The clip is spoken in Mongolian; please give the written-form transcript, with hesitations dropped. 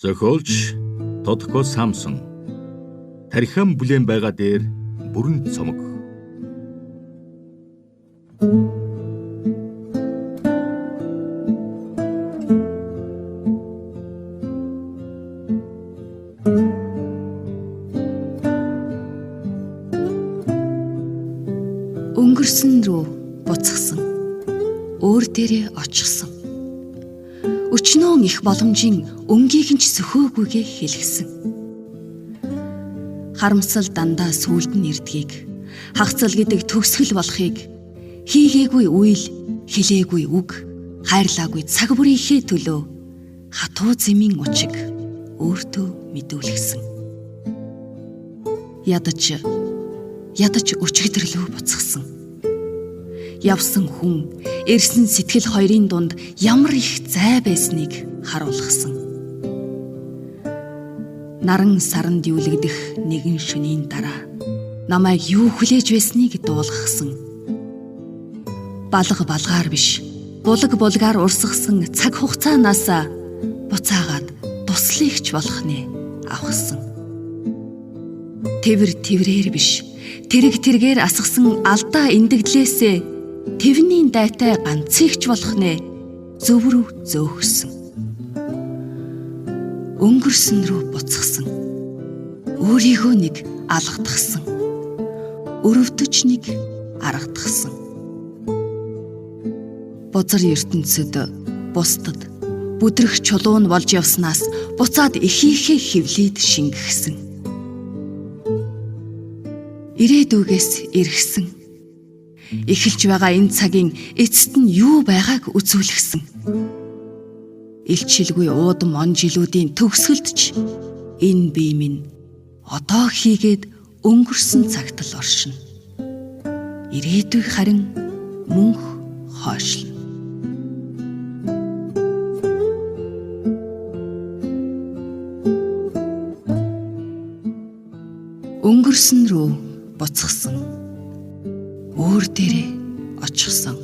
Зохиолч Тодко Самсон. Тархиан бүлээн байгаа дээр бүрэн цомог. Өнгөрсөн рүү буцагсан. Өөр дээрээ очихсан. Өчнөө их боломжийн өнгийг нь ч сөхөөгүйгээ хэлгсэн. Харамсал дандаа сүулд нь ирдгийг, хагцал гэдэг төгсгөл болохыг, хийгээгүй үйл, хэлээгүй үг, хайрлаагүй цаг бүрийнхээ төлөө хатуу зэмийн учиг өөртөө мэдүүлгсэн. Ядаж өчигдөрлөө буцагсан. Явсан хүн, ирсэн сэтгэл хоёрын дунд ямар их зай байсныг харуулгасан. Наран саранд юулэгдэх нэгэн шөнийн дараа намайг юу хүлээж байсныг дуулгасан. Балга балгаар биш, булаг булгаар урсгасан цаг хугацаанаас буцаагаад туслахч болох нэ авахсан. Тэвэр тэврээр биш, тэрэг тэргээр асгасан алдаа эндэгдлээсээ тэвний дайтай ганцыгч болох нэ зөв рүү зөөхсөн. Өнгөрсөн рүү буцагсан. Өөрийгөө нэг алгадгсан. Өрөвдөж нэг аргадгсан. Бузар ертөнцөд бусдад бүдрэх чулуун болж явснаас буцаад ихийнхээ хөвлөд шингэхсэн. Ирээдүгээс эргэсэн. Эхэлж байгаа энэ цагийн эцэст нь юу байгааг үзүүлгсэн. Илчилгүй уудам он жилүүдийн төгсгөлд ч энэ бие минь одоо хийгээд өнгөрсөн цагт л оршино. Ирээдүйг харин мөнх хойшлно. Өнгөрсөн рүү буцагсан. Өөр дээрээ очихсан.